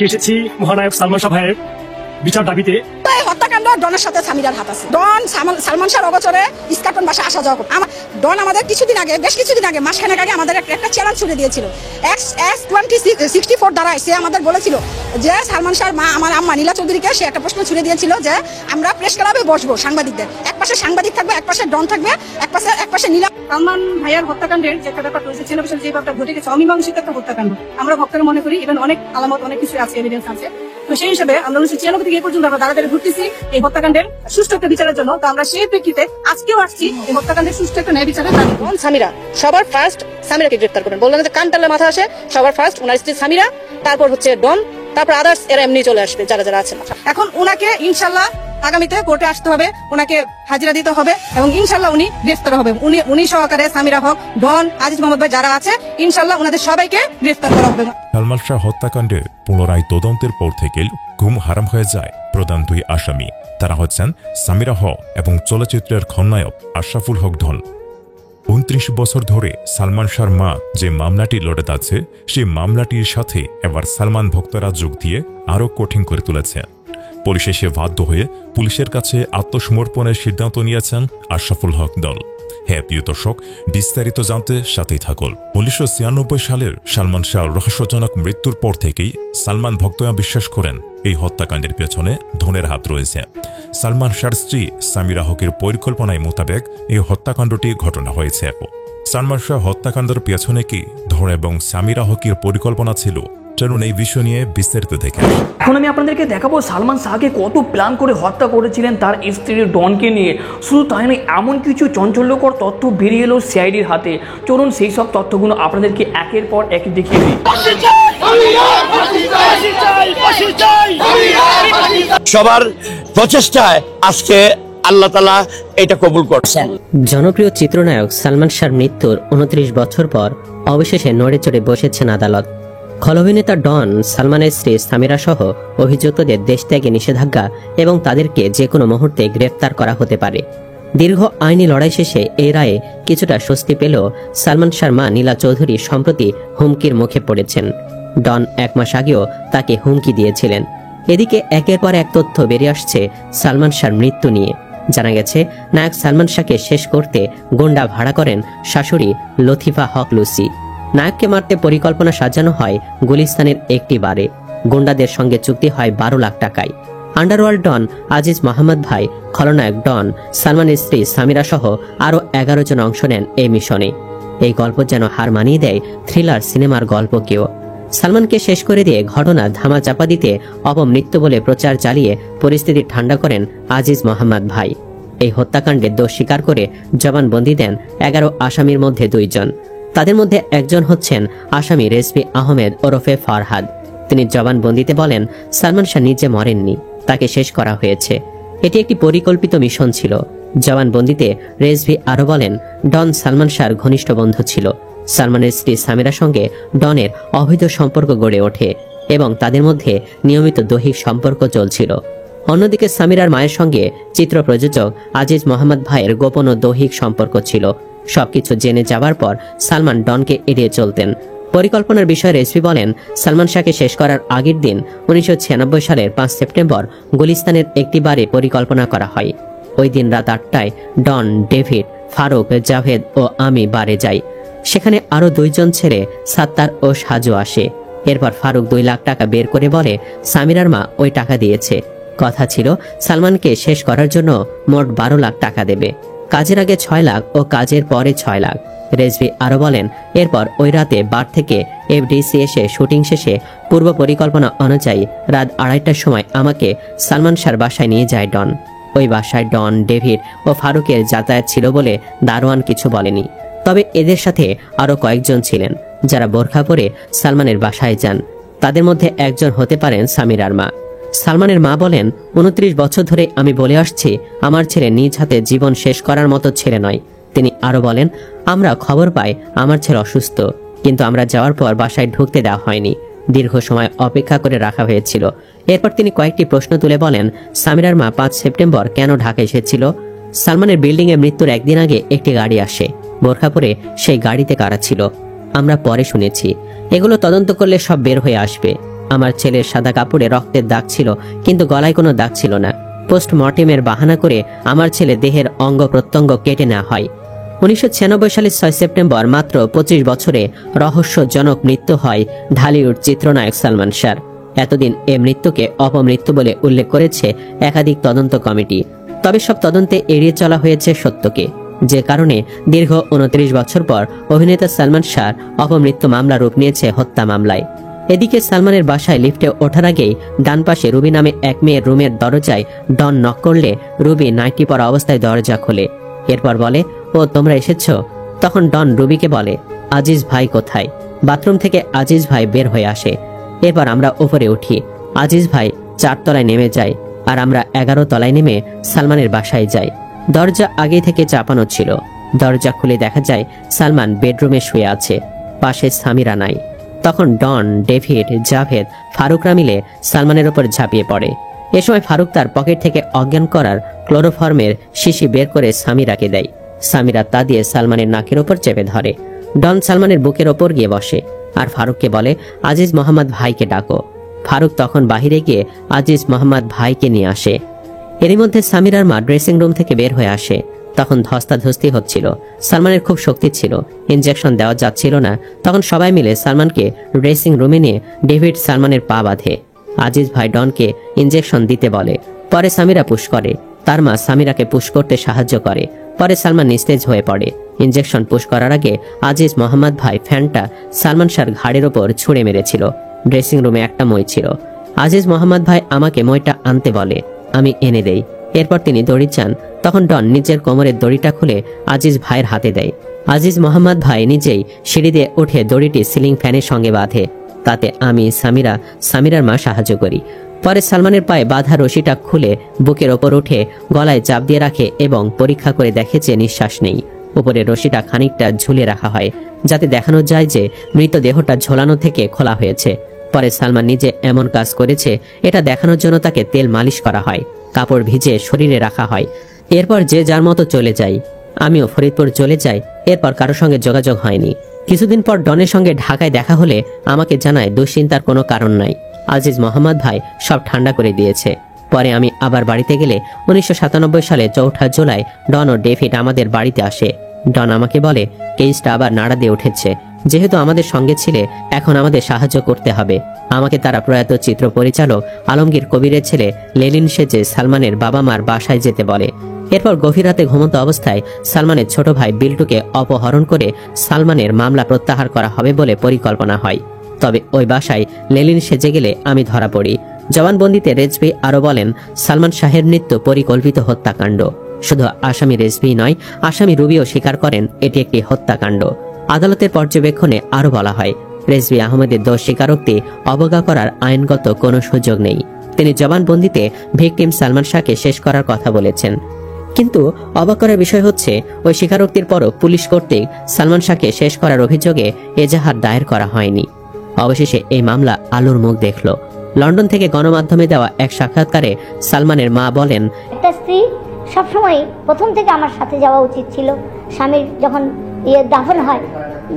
আজকে এসেছি মহানায়ক সালমান শাহ ভাইয়ের বিচার দাবিতে। হত্যাকাণ্ড ডনের সাথে সামিরার হাত আছে। ডন সালমান শাহর অগোচরে ইস্কাটন বাসা আসা যাওয়া ডন আমাদের বেশ কিছুদিন আগে মাসখানেক আগে আমাদের একটা চ্যালেঞ্জ ছুড়ে দিয়েছিল। X-64 দ্বারা সে আমাদের বলেছিল যে সালমান শাহর মা আমার আম্মা নীলা চৌধুরীকে সে একটা প্রশ্ন ছুড়ে দিয়েছিল যে আমরা প্রেস ক্লাবে বসবো সাংবাদিকদের, এক পাশে সাংবাদিক থাকবে, এক পাশে ডন থাকবে, এক পাশে নীলা। সালমান ভাইয়ার হত্যাকাণ্ডের যে একটা ব্যাপার রয়েছে, ছেলে যে ব্যাপারটা ঘটে গেছে অমীমাংসিত একটা হত্যাকাণ্ড আমরা ভক্তরা মনে করি। ইভেন অনেক আলামত অনেক কিছু আছে, এভিডেন্স আছে। তো সেই হিসেবে আমরা 1996 থেকে এই পর্যন্ত আমরা দাঁড়াতে ঘুরতেছি এই হত্যাকাণ্ডের সুষ্ঠু একটা বিচারের জন্য। তো আমরা সেই প্রেক্ষিতে আজকেও আসছি এই হত্যাকাণ্ডের সুষ্ঠু একটা ন্যায় বিচারের দাবি। সামিরা সবার ফার্স্ট সামিরাকে গ্রেফতার করেন, বললেন যে কান টানলে মাথা আসে। সবার ফার্স্ট ওনার স্ত্রী সামিরা, তারপর হচ্ছে ডন, তারপর আদার্স এরা এমনি চলে আসবে যারা যারা আছেন। এখন উনাকে ইনশাল্লাহ আগামীতে কোর্টে আসতে হবে, ওনাকে হাজিরা দিতে হবে এবং ইনশাল্লাহ উনি গ্রেফতার হবে। উনি সহকারে সামিরা হক, ডন, আজিজ মোহাম্মদ ভাই যারা আছে ইনশাল্লাহ ওনাদের সবাইকে গ্রেফতার করা হবে। সালমান শাহ হত্যাকাণ্ডে পুনরায় তদন্তের পর থেকে ঘুম হারাম হয়ে যায় প্রধান দুই আসামি। তারা হচ্ছেন সামিরা হক এবং চলচ্চিত্রের খলনায়ক আশরাফুল হক ডন। 29 বছর ধরে সালমান শাহর মা যে মামলাটি লড়ে যাচ্ছে, সেই মামলাটির সাথে এবার সালমান ভক্তরা যোগ দিয়ে আরও কঠিন করে তুলেছে। পরিশেষে বাধ্য হয়ে পুলিশের কাছে আত্মসমর্পণের সিদ্ধান্ত নিয়েছেন আশরাফুল হক দল। হ্যাঁ প্রিয় দর্শক, বিস্তারিত জানতে সাথেই থাকুন। 1996 সালের সালমান শাহর রহস্যজনক মৃত্যুর পর থেকেই সালমান ভক্তরা বিশ্বাস করেন এই হত্যাকাণ্ডের পেছনে ধনের হাত রয়েছে। সালমান শাহর স্ত্রী সামিরা হকের পরিকল্পনায় মোতাবেক এই হত্যাকাণ্ডটি ঘটনা হয়েছে। সালমান শাহ হত্যাকাণ্ডের পেছনে কি ধন এবং সামিরা হকের পরিকল্পনা ছিল? চলুন এই বিষয় নিয়ে বিস্তারিত দেখেন। এখন আমি আপনাদেরকে দেখাবো সালমান শাহকে কত প্ল্যান করে হত্যা করেছিলেন তার স্ত্রী ডনকে নিয়ে। শুধু তাই নয়, এমন কিছু চাঞ্চল্যকর তথ্য বেরিয়ে এলো সিআইডির হাতে। চলুন সেই সব তথ্যগুলো আপনাদেরকে একের পর এক দেখিয়ে দিই। সবার প্রচেষ্টায় আজকে আল্লাহ তাআলা এটা কবুল করছেন। জনপ্রিয় চিত্রনায়ক সালমান শাহর মৃত্যুর 29 বছর পর অবশেষে নড়ে চড়ে বসেছেন আদালত। খল অভিনেতা ডন, সালমানের স্ত্রী সামিরা সহ অভিযুক্তদের দেশ ত্যাগে নিষেধাজ্ঞা এবং তাদেরকে যে কোনো মুহূর্তে গ্রেফতার করা হতে পারে। দীর্ঘ আইনি লড়াই শেষে এই রায়ে কিছুটা স্বস্তি পেলেও সালমান শাহর মা নীলা চৌধুরী সম্প্রতি হুমকির মুখে পড়েছেন। ডন 1 মাস আগেও তাকে হুমকি দিয়েছিলেন। এদিকে একের পর এক তথ্য বেরিয়ে আসছে সালমান শাহর মৃত্যু নিয়ে। জানা গেছে নায়ক সালমান শাহকে শেষ করতে গুন্ডা ভাড়া করেন শাশুড়ি লতিফা হক লুসি। নায়ককে মারতে পরিকল্পনা সাজানো হয় গুলিস্তানের একটি বারে। গুন্ডাদের সঙ্গে চুক্তি হয় 12 লাখ টাকায়। আন্ডারওয়ার্ল্ড ডন আজিজ মোহাম্মদ ভাই, খলনায়ক ডন, সালমানের স্ত্রী সামিরা সহ আরও 11 জন অংশ নেন এই মিশনে। এই গল্প যেন হার মানিয়ে দেয় থ্রিলার সিনেমার গল্পকেও। সালমানকে শেষ করে দিয়ে ঘটনা ধামা চাপা দিতে অপমৃত্যু বলে প্রচার চালিয়ে পরিস্থিতি ঠান্ডা করেন আজিজ মোহাম্মদ ভাই। এই হত্যাকাণ্ডের দোষ স্বীকার করে জবানবন্দি দেন 11 আসামির মধ্যে 2 জন। তাদের মধ্যে একজন হচ্ছেন আসামি রেজভি আহমেদ ওরফে ফারহাদ। তিনি জবানবন্দিতে বলেন সালমান শাহ নিজে মরেননি, তাকে শেষ করা হয়েছে। এটি একটি পরিকল্পিত মিশন ছিল। জবানবন্দিতে রেজভি আরও বলেন ডন সালমান শাহর ঘনিষ্ঠ বন্ধু ছিল। সালমানের স্ত্রী সামিরার সঙ্গে ডনের অবৈধ সম্পর্ক গড়ে ওঠে এবং তাদের মধ্যে নিয়মিত দৈহিক সম্পর্ক চলছিল। অন্যদিকে সামিরার মায়ের সঙ্গে চিত্র প্রযোজক আজিজ মোহাম্মদ ভাইয়ের গোপন ও দৈহিক সম্পর্ক ছিল। সবকিছু জেনে যাবার পর সালমান ডনকে এড়িয়ে চলতেন। পরিকল্পনার বিষয়ে রেজভি বলেন সালমান শাহকে শেষ করার আগের দিন 1996 সালের 5 সেপ্টেম্বর গুলিস্তানের একটি বারে পরিকল্পনা করা হয়। ওই দিন রাত 8টায় ডন, ডেভিড, ফারুক, জাভেদ ও আমি বারে যাই। সেখানে আরও 2 জন ছেলে সাত্তার ও সাজু আসে। এরপর ফারুক 2 লাখ টাকা বের করে বলে সামিরার মা ওই টাকা দিয়েছে। কথা ছিল সালমানকে শেষ করার জন্য মোট 12 লাখ টাকা দেবে। কাজের আগে 6 লাখ ও কাজের পরে 6 লাখ। রেজভি আরও বলেন এরপর ওই রাতে বার থেকে এফডিসি এসে শুটিং শেষে পূর্ব পরিকল্পনা অনুযায়ী রাত 2:30টার সময় আমাকে সালমান শাহর বাসায় নিয়ে যায় ডন। ওই বাসায় ডন, ডেভিড ও ফারুকের যাতায়াত ছিল বলে দারোয়ান কিছু বলেনি। তবে এদের সাথে আরও কয়েকজন ছিলেন যারা বোরখা পরে সালমানের বাসায় যান। তাদের মধ্যে একজন হতে পারেন সামিরার মা। সালমানের মা বলেন 29 বছর ধরে আমি বলে আসছি আমার ছেলে নিজ হাতে জীবন শেষ করার মতো ছেলে নয়। তিনি আরও বলেন আমরা খবর পাই আমার ছেলে অসুস্থ, কিন্তু আমরা যাওয়ার পর বাসায় ঢুকতে দেওয়া হয়নি। দীর্ঘ সময় অপেক্ষা করে রাখা হয়েছিল। এরপর তিনি কয়েকটি প্রশ্ন তুলে বলেন সামিরার মা 5 সেপ্টেম্বর কেন ঢাকা এসেছিল। সালমানের বিল্ডিংয়ে মৃত্যুর একদিন আগে একটি গাড়ি আসে। বোরখা পরে সেই গাড়িতে কারা ছিল আমরা পরে শুনেছি। এগুলো তদন্ত করলে সব বের হয়ে আসবে। আমার ছেলের সাদা কাপড়ে রক্তের দাগ ছিল, কিন্তু গলায় কোনো দাগ ছিল না। পোস্টমর্টেমের বাহানা করে আমার ছেলে দেহের অঙ্গ প্রত্যঙ্গ কেটে নেওয়া হয়। 1996 সালের 6 সেপ্টেম্বর মাত্র 25 বছরে রহস্যজনক মৃত্যু হয় ঢালিউড চিত্রনায়ক সালমান শাহর। এতদিন এ মৃত্যুকে অপমৃত্যু বলে উল্লেখ করেছে একাধিক তদন্ত কমিটি। তবে সব তদন্তে এড়িয়ে চলা হয়েছে সত্যকে, যে কারণে দীর্ঘ 29 বছর পর অভিনেতা সালমান শাহর অপমৃত্যু মামলা রূপ নিয়েছে হত্যা মামলায়। এদিকে সালমানের বাসায় লিফটে ওঠার আগেই ডান পাশে রুবি নামে এক মেয়ের রুমের দরজায় ডন নক করলে রুবি নাইটি পরা অবস্থায় দরজা খোলে। এরপর বলে, ও তোমরা এসেছো? তখন ডন রুবিকে বলে, আজিজ ভাই কোথায়? বাথরুম থেকে আজিজ ভাই বের হয়ে আসে। এরপর আমরা উপরে উঠি। আজিজ ভাই 4 তলায় নেমে যায়, আর আমরা 11 তলায় নেমে সালমানের বাসায় যাই। দরজা আগে থেকে চাপানো ছিল। দরজা খুলে দেখা যায় সালমান বেডরুমে শুয়ে আছে, পাশে সামিরা নাই। তখন ডন, ডেভিড, জাভেদ, ফারুকরা মিলে সালমানের ওপর ঝাঁপিয়ে পড়ে। এ সময় ফারুক তার পকেট থেকে অজ্ঞান করার ক্লোরোফর্মের শিশি বের করে সামিরাকে দেয়। সামিরা তা দিয়ে সালমানের নাকের ওপর চেপে ধরে। ডন সালমানের বুকের ওপর গিয়ে বসে আর ফারুককে বলে, আজিজ মোহাম্মদ ভাইকে ডাকো। ফারুক তখন বাহিরে গিয়ে আজিজ মোহাম্মদ ভাইকে নিয়ে আসে। এরই মধ্যে সামিরার মা ড্রেসিং রুম থেকে বের হয়ে আসে। তখন ধস্তাধস্তি হচ্ছিল। সালমানের খুব শক্তি ছিল, ইনজেকশন দেওয়া যাচ্ছিল না। তখন সবাই মিলে সালমানকে ড্রেসিং রুমে নিয়ে ডেভিড সালমানের পা বাঁধে। আজিজ ভাই ডনকে ইনজেকশন দিতে বলে। পরে সামিরা পুশ করে। তার মা সামিরাকে পুশ করতে সাহায্য করে। পরে সালমান নিস্তেজ হয়ে পড়ে। ইনজেকশন পুশ করার আগে আজিজ মোহাম্মদ ভাই ফ্যানটা সালমান শাহর ঘাড়ের ওপর ছুঁড়ে মেরেছিল। ড্রেসিং রুমে একটা মই ছিল। আজিজ মোহাম্মদ ভাই আমাকে মইটা আনতে বলে, আমি এনে দেই। এরপর তিনি দড়ি চান। তখন ডন নিজের কোমরের দড়িটা খুলে আজিজ ভাইয়ের হাতে দেয়। আজিজ মোহাম্মদ ভাই নিজেই সিঁড়ি দিয়ে উঠে দড়িটি সিলিং ফ্যানের সঙ্গে বাঁধে। তাতে আমি, সামিরার মা সাহায্য করি। পরে সালমানের পায়ে বাঁধা রশিটা খুলে বুকের ওপর উঠে গলায় চাপ দিয়ে রাখে এবং পরীক্ষা করে দেখে যে নিঃশ্বাস নেই। উপরে রশিটা খানিকটা ঝুলিয়ে রাখা হয়, যাতে দেখানো যায় যে মৃতদেহটা ঝোলানো থেকে খোলা হয়েছে। পরে সালমান নিজে এমন কাজ করেছে এটা দেখানোর জন্য তাকে তেল মালিশ করা হয়, কাপড় ভিজে শরীরে রাখা হয়। এরপর যে যার মতো চলে যায়। আমিও ফরিদপুর চলে যাই। এরপর কারোর সঙ্গে যোগাযোগ হয়নি। কিছুদিন পর ডনের সঙ্গে ঢাকায় দেখা হলে আমাকে জানায় দুশ্চিন্তার কোনো কারণ নাই, আজিজ মোহাম্মদ ভাই সব ঠান্ডা করে দিয়েছে। পরে আমি আবার বাড়িতে গেলে 1997 সালে 4 জুলাই ডন ও ডেভিড আমাদের বাড়িতে আসে। ডন আমাকে বলে, কেসটা আবার নাড়া দিয়ে উঠেছে, যেহেতু আমাদের সঙ্গে ছিলে এখন আমাদের সাহায্য করতে হবে। আমাকে তারা প্রয়াত চিত্র পরিচালক আলমগীর কবিরের ছেলে লেলিন সেজে সালমানের বাবা মার বাসায় যেতে বলে। এরপর গভীর রাতে ঘুমন্ত অবস্থায় সালমানের ছোট ভাই বিল্টুকে অপহরণ করে সালমানের মামলা প্রত্যাহার করা হবে বলে পরিকল্পনা হয়। তবে ওই বাসায় লেলিন সেজে গেলে আমি ধরা পড়ি। জবানবন্দিতে রেজভি আরো বলেন, সালমান শাহের মৃত্যু পরিকল্পিত হত্যাকাণ্ড। শুধু আসামি রেজভি নয়, আসামি রুবিও স্বীকার করেন এটি একটি হত্যাকাণ্ড। আদালতের পর্যবেক্ষণে আরো বলা হয়, রেজভি আহমেদের দোষ স্বীকারোক্তি অবজ্ঞা করার আইনগত কোনো সুযোগ নেই। তিনি জবানবন্দিতে ভিকটিম সালমান শাহকে শেষ করার কথা বলেছেন। কিন্তু অবাক করার বিষয় হচ্ছে, ওই স্বীকারোক্তির পরও পুলিশ কর্তৃক সালমান শাহকে শেষ করার অভিযোগে এজাহার দায়ের করা হয়নি। অবশেষে এই মামলা আলোর মুখ দেখল। লন্ডন থেকে গণমাধ্যমে দেওয়া এক সাক্ষাৎকারে সালমানের মা বলেন, একটা স্ত্রী সবসময় প্রথম থেকে আমার সাথে যাওয়া উচিত ছিল। স্বামীর যখন দাফন হয়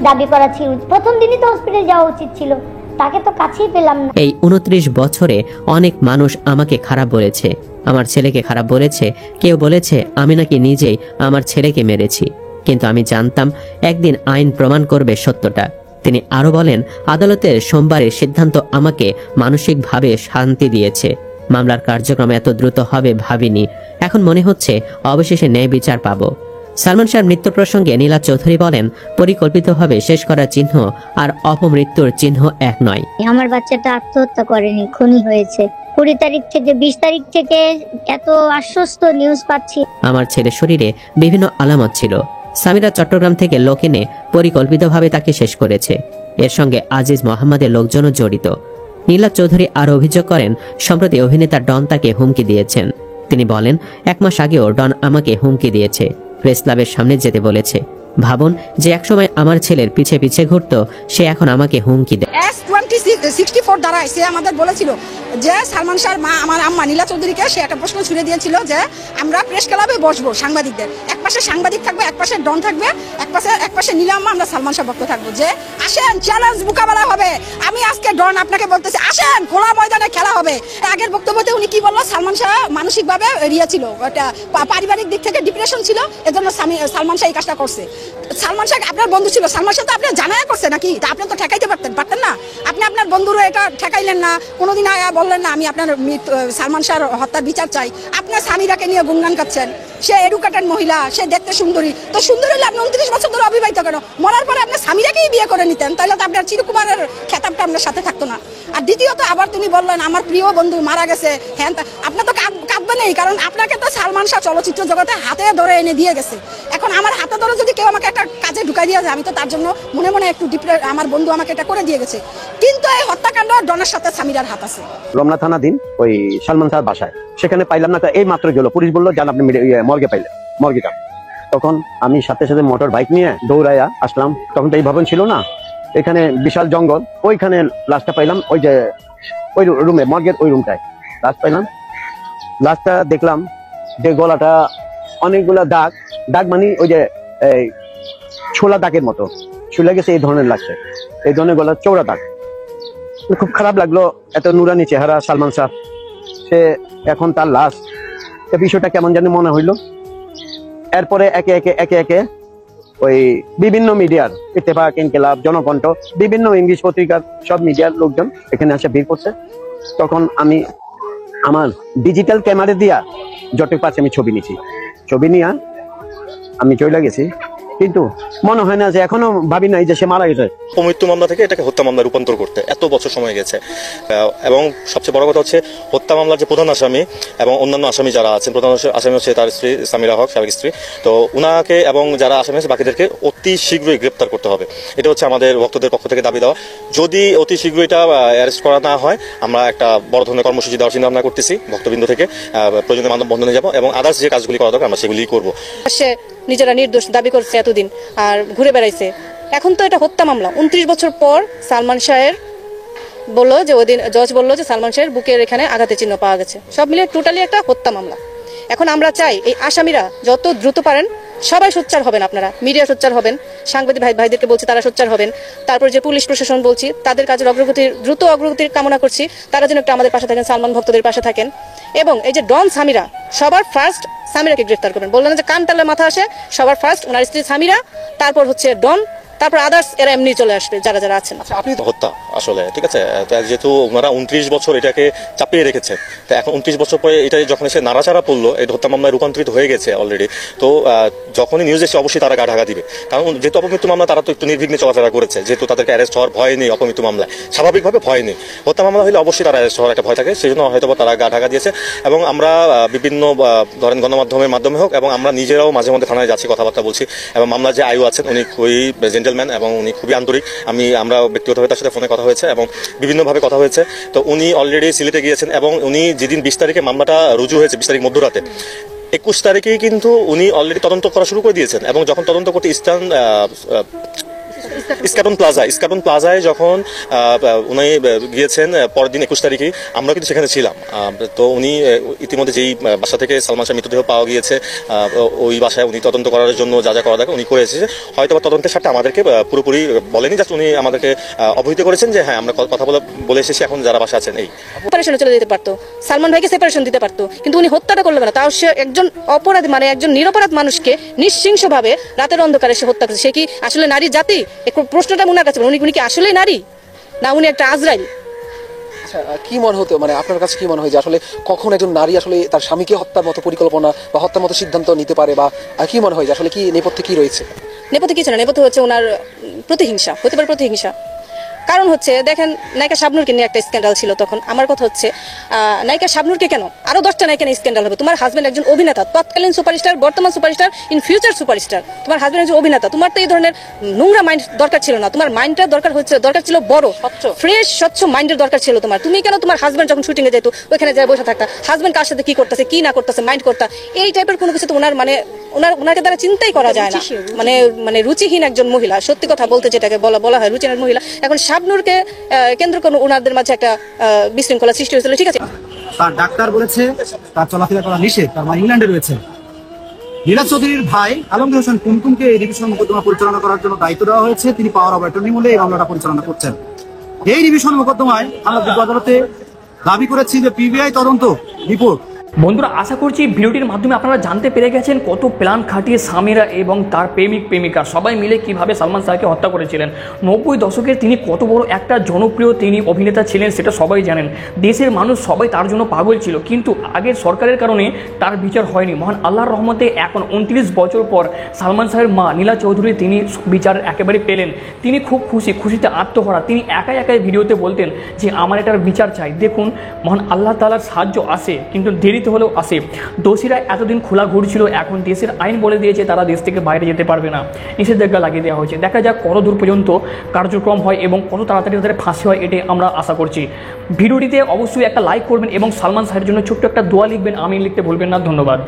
দাবি করা ছিল, প্রথম দিনই তো হসপিটালে যাওয়া উচিত ছিল, তাকে তো কাছেই পেলাম না। এই 29 বছরে অনেক মানুষ আমাকে খারাপ বলেছে, আমার ছেলেকে খারাপ বলেছে। কেউ বলেছে আমি নাকি নিজেই আমার ছেলেকে মেরেছি, কিন্তু আমি জানতাম একদিন আইন প্রমাণ করবে সত্যটা। তিনি আরো বলেন, আদালতের সোমবারের সিদ্ধান্ত আমাকে মানসিকভাবে শান্তি দিয়েছে। মামলার কার্যক্রম এত দ্রুত হবে ভাবিনি। এখন মনে হচ্ছে অবশেষে ন্যায় বিচার পাবো। সালমান শাহর মৃত্যু প্রসঙ্গে নীলা চৌধুরী বলেন, পরিকল্পিতভাবে শেষ করার চিহ্ন আর অপমৃত্যুর চিহ্ন এক নয়। আমার বাচ্চাটা আত্মহত্যা করেনি, খুনি হয়েছে। 20 তারিখ থেকে 20 তারিখ থেকে এত আশ্বস্ত নিউজ পাচ্ছি। আমার ছেলের শরীরে বিভিন্ন আলামত ছিল। সামিরা চট্টগ্রাম থেকে লোক এনে পরিকল্পিতভাবে তাকে শেষ করেছে। এর সঙ্গে আজিজ মোহাম্মদের লোকজনও জড়িত। নীলা চৌধুরী আরো অভিযোগ করেন, সম্প্রতি অভিনেতা ডন তাকে হুমকি দিয়েছেন। তিনি বলেন, 1 মাস আগেও ডন আমাকে হুমকি দিয়েছে, প্রেস ক্লাবের সামনে যেতে বলেছে। ভাবুন যে একসময় আমার ছেলের পিছে পিছে ঘুরতো, সে এখন আমাকে হুমকি দেয়। S-64 দ্বারাই সে আমাদের বলেছিল যে সালমান শাহর মা আমার আম্মা নীলা চৌধুরীকে সে একটা প্রশ্ন ছুড়ে দিয়েছিল যে আমরা প্রেস ক্লাবে বসবো সাংবাদিকদের, এক পাশে সাংবাদিক থাকবে, এক পাশে ডন থাকবে, এক পাশে নীলা আম্মা, আমরা সালমান শাহ ভক্ত থাকবো, যে আসেন চ্যালেঞ্জ মোকাবেলা হবে। আমি আজকে ডন আপনাকে বলতেছি, আসেন খোলা ময়দানে খেলা হবে। আগের বক্তব্যতে উনি কি বললো, সালমান শাহ মানসিকভাবে রিয়া ছিল, পারিবারিক দিক থেকে ডিপ্রেশন ছিল, এজন্য সালমান শাহ এই কাজটা করছে। সালমান শাহ আপনার বন্ধু ছিল, সালমান শাহ তো আপনি জানাই করছে নাকি, তা আপনি তো ঠেকাইতে পারতেন না। আপনি আপনার বন্ধুরও এটা ঠেকাইলেন না, কোনোদিন বললেন না আমি আপনার সালমান শাহর হত্যার বিচার চাই। আপনার স্বামীরাকে নিয়ে গুণগান করছেন, সে এডুকেটেড মহিলা, সে দেখতে সুন্দরী, তো সুন্দরী হলে আপনি 29 বছর ধরে অবিবাহিত কেন? মরার পরে আপনার স্বামীরাকেই বিয়ে করে নিতেন, তাহলে তো আপনার চিরকুমারের খেতাবটা আপনার সাথে থাকতো না। আর দ্বিতীয়ত আবার তুমি বললেন আমার প্রিয় বন্ধু মারা গেছে, হ্যাঁ আপনার তো কাঁদবে নেই, কারণ আপনাকে তো সালমান শাহ চলচ্চিত্র জগতে হাতে ধরে এনে দিয়ে গেছে। এখন আমার হাতে ধরে যদি কেউ আমাকে একটা কাজে ঢুকাই দিয়ে যায়, আমি তো তার জন্য মনে মনে একটু আমার বন্ধু আমাকে এটা করে দিয়ে গেছে। কিন্তু এই হত্যাকাণ্ড ডনের সাথে সামিরার হাত আছে। রমনা থানাধীন ওই সালমান শাহর বাসায়, সেখানে পাইলাম না, এই মাত্র গেল, পুলিশ বললো যান আপনি মর্গে পাইলেন, মর্গে যান। তখন আমি সাথে সাথে মোটর বাইক নিয়ে দৌড়াইয়া আসলাম। তখন তো এই ভবন ছিল না, এখানে বিশাল জঙ্গল, ওইখানে লাশটা পাইলাম, ওই যে ওই রুমে, মর্গের ওই রুমটায় লাশ পাইলাম। লাশটা দেখলাম যে গলাটা অনেকগুলা দাগ মানে ওই যে ছোলা দাগের মতো ছুলে গেছে, এই ধরনের লাগছে, এই ধরনের গলার চৌড়া দাগ। খুব খারাপ লাগলো, এত নুরানি চেহারা সালমান শাহ, সে এখন তার লাশ, এই বিষয়টা কেমন জানি মনে হইলো। এরপরে একে একে ওই বিভিন্ন মিডিয়ার, ইত্তেফাক, ইনকিলাব, জনকণ্ঠ, বিভিন্ন ইংলিশ পত্রিকার সব মিডিয়ার লোকজন এখানে এসে ভিড় করছে। তখন আমি আমার ডিজিটাল ক্যামেরা দিয়া যতটুকু পাচ্ছি আমি ছবি নিছি, ছবি নিয়ে আমি চলে গেছি, কিন্তু মনে হয় না যে এখনো ভাবি নাই যে সে মারা গেছে। অপমৃত্যু মামলা থেকে এটাকে হত্যা মামলা রূপান্তর করতে এত বছর সময় গেছে। এবং সবচেয়ে বড় কথা হচ্ছে হত্যা মামলার যে প্রধান আসামি এবং অন্যান্য আসামি যারা আছেন, প্রধান আসামি হচ্ছে তার স্ত্রী সামিরা হক, সাবেক স্ত্রী, তো উনাকে এবং যারা আসামি আছে বাকিদেরকে অতি শীঘ্রই গ্রেপ্তার করতে হবে। এটা হচ্ছে আমাদের ভক্তদের পক্ষ থেকে দাবি দেওয়া। যদি অতি শীঘ্রই এটা অ্যারেস্ট করা না হয়, আমরা একটা বড় ধরনের কর্মসূচি দেওয়ার চিন্তা ভাবনা করতেছি। ভক্তবৃন্দ থেকে প্রয়োজনীয় মানববন্ধনে যাব এবং আদার্স যে কাজগুলি করা দরকার আমরা সেগুলিই করবো। সে নিজেরা নির্দোষ দাবি করছে এতদিন, আর ঘুরে বেড়াইছে। এখন তো এটা হত্যা মামলা। 29 বছর পর সালমান শাহের বললো যে, ওই দিন জজ বললো যে সালমান শাহের বুকের এখানে আঘাতের চিহ্ন পাওয়া গেছে। সব মিলিয়ে টোটালি একটা হত্যা মামলা। এখন আমরা চাই এই আসামিরা যত দ্রুত পারেন, সবাই সোচ্চার হবেন, আপনারা মিডিয়া সোচ্চার হবেন, সাংবাদিক ভাইদেরকে বলছি তারা সোচ্চার হবেন, তারপর যে পুলিশ প্রশাসন বলছি তাদের কাজের দ্রুত অগ্রগতির কামনা করছি, তারা যেন একটু আমাদের পাশে থাকেন, সালমান ভক্তদের পাশে থাকেন। এবং এই যে ডন সামিরা, সবার ফার্স্ট সামিরাকে গ্রেফতার করবেন। বললেন যে কান টালে মাথা আসে, সবার ফার্স্ট ওনার স্ত্রী সামিরা, তারপর হচ্ছে ডন, তারপর আদার্স এরা এমনি চলে আসবে যারা যারা আছেন। আপনি হত্যা আসলে ঠিক আছে, যেহেতু ওনারা 29 বছর এটাকে চাপিয়ে রেখেছে, তো এখন 29 বছর পরে এটা যখন এসে নাড়াচাড়া পড়লো, এটা হত্যা মামলায় রূপান্তরিত হয়ে গেছে অলরেডি। তো যখনই নিউজ এসে অবশ্যই তারা গা ঢাকা দিবে, কারণ যেহেতু অপমৃত্যু মামলা তারা তো একটু নির্বিঘ্নে চলাফেরা করেছে, যেহেতু তাদেরকে অ্যারেস্ট হওয়ার ভয় নেই অপমৃত্যু মামলায়, স্বাভাবিকভাবে ভয় নেই। হত্যা মামলা হলে অবশ্যই তারা অ্যারেস্ট হওয়ার একটা ভয় থাকে, সেই জন্য হয়তো তারা গা ঢাকা দিয়েছে। এবং আমরা বিভিন্ন ধরেন গণমাধ্যমের মাধ্যমে হোক, এবং আমরা নিজেরাও মাঝে মধ্যে থানায় যাচ্ছি, কথাবার্তা বলছি, এবং মামলার যে আয়ু আছেন উনি খুবই জেন্টেলম্যান এবং উনি খুবই আন্তরিক। আমরা ব্যক্তিগতভাবে তার সাথে ফোনে কথা হয়েছে এবং বিভিন্নভাবে কথা হয়েছে। তো উনি অলরেডি সিলেটে গিয়েছেন এবং উনি যেদিন 20 তারিখে মামলাটা রুজু হয়েছে, 20 তারিখ মধ্যরাতে, 21 তারিখেই কিন্তু উনি অলরেডি তদন্ত করা শুরু করে দিয়েছেন। এবং যখন তদন্ত করতে ইস্কাটন প্লাজায় যখন উনি গিয়েছেন পরের দিন 21 তারিখে, আমরা কিন্তু সেখানে ছিলাম। তো উনি ইতিমধ্যে যেই বাসা থেকে সালমান শাহ মৃতদেহ পাওয়া গিয়েছে, ওই বাসায় উনি তদন্ত করার জন্য যা যা করা দরকার উনি করে এসেছে। হয়তো তদন্তের সাথে আমাদেরকে পুরোপুরি বলেনি, জাস্ট উনি আমাদেরকে অবহিত করেছেন যে হ্যাঁ আমরা কথা বলে এসেছি, এখন যারা বাসা আছেন এই সেপারেশনে চলে যেতে পারতো, সালমান ভাইকে সেপারেশন দিতে পারতো, কিন্তু উনি হত্যাটা করলো না। তাও সে একজন অপরাধী, মানে একজন নিরপরাধ মানুষকে নিঃশৃংসভাবে রাতের অন্ধকারে সে হত্যা করেছে। সে কি আসলে নারী জাতি? প্রশ্নটা ওনার কাছে, উনি কি আসলে নারী, না উনি একটা আজরাইল? কি মনে হতো, মানে আপনার কাছে কি মনে হয় যে আসলে কখন একজন নারী আসলে তার স্বামীকে হত্যার মতো পরিকল্পনা বা হত্যার মতো সিদ্ধান্ত নিতে পারে, বা কি মনে হয় যে আসলে কি নেপথ্যে কি রয়েছে? নেপথ্যে কিছু না, নেপথ্যে হচ্ছে ওনার প্রতিহিংসা, হতে পারে প্রতিহিংসা। কারণ হচ্ছে দেখেন, নায়িকা শাবনূরকে নিয়ে একটা স্ক্যান্ডাল ছিল তখন। আমার কথা হচ্ছে নায়িকা শাবনূরকে কেন, আরো 10টা নায়িকা নিয়ে স্ক্যান্ডাল হবে? তোমার হাজবেন্ড একজন অভিনেতা, তৎকালীন সুপারস্টার, বর্তমান সুপারস্টার, ইন ফিউচার সুপারস্টার। তোমার হাজবেন্ড একজন অভিনেতা, তোমার তো এই ধরনের নোংরা মাইন্ড দরকার ছিল না। তোমার মাইন্ডটা দরকার ছিল বড়, ফ্রেশ, স্বচ্ছ মাইন্ডের দরকার ছিল তোমার। তুমি কেন তোমার হাজবেন্ড যখন শুটিং এ যেত ওইখানে যায় বসে থাকতা, হাজবেন্ড কার সাথে কি করতেছে কি না করতেছে মাইন্ড করতা, এই টাইপের কোনো কিছু তো ওনার মানে ওনাকে দ্বারা চিন্তাই করা যায় না, মানে মানে রুচিহীন একজন মহিলা, সত্যি কথা বলতে যেটাকে বলা হয় রুচিহীন মহিলা। এখন শাবনূরকে কেন্দ্র করে ওনাদের মাঝে একটা বিশৃঙ্খলা সৃষ্টি হয়েছিল, ঠিক আছে। তার ডাক্তার বলেছে তার চলাফেরা করা নিষেধ, তার মা ইংল্যান্ডে রয়েছে। নীলা চৌধুরীর ভাই আলমগীর হোসেন কুমকুমকে এই রিভিশন মোকদ্দমা পরিচালনা করার জন্য দায়িত্ব দেওয়া হয়েছে। তিনি পাওয়ার অফ অ্যাটর্নি মূল্যে এই মামলাটা পরিচালনা করছেন। এই রিভিশন মোকদ্দমায় আমরা বিজ্ঞ আদালতে দাবি করেছি যে পিবিআই তদন্ত রিপোর্ট। বন্ধুরা, আশা করছি ভিডিওটির মাধ্যমে আপনারা জানতে পেরে গেছেন কত প্ল্যান খাটিয়ে সামিরা এবং তার প্রেমিকা সবাই মিলে কিভাবে সালমান শাহকে হত্যা করেছিলেন। 90 দশকের তিনি কত বড় একটা জনপ্রিয় তিনি অভিনেতা ছিলেন সেটা সবাই জানেন। দেশের মানুষ সবাই তার জন্য পাগল ছিল, কিন্তু আগের সরকারের কারণে তার বিচার হয়নি। মহান আল্লাহর রহমতে এখন 29 বছর পর সালমান শাহের মা নীলা চৌধুরী তিনি বিচার একেবারে পেলেন। তিনি খুব খুশিতে আত্মহারা। তিনি একাই ভিডিওতে বলতেন যে আমার এটার বিচার চাই। দেখুন, মহান আল্লাহ তাআলার সাহায্য আসে, কিন্তু দেরিতে হলেও আসে। দোষীরা এতদিন খোলা ঘুরছিল, এখন দেশের আইন বলে দিয়েছে তারা দেশ থেকে বাইরে যেতে পারবে না, নিষেধাজ্ঞা লাগিয়ে দেওয়া হয়েছে। দেখা যাক কত দূর পর্যন্ত কার্যক্রম হয় এবং কত তাড়াতাড়ি তাদের ফাঁসি হয়, এটাই আমরা আশা করছি। ভিডিওটিতে অবশ্যই একটা লাইক করবেন এবং সালমান শাহের জন্য ছোট্ট একটা দোয়া লিখবেন, আমি লিখতে ভুলবেন না। ধন্যবাদ।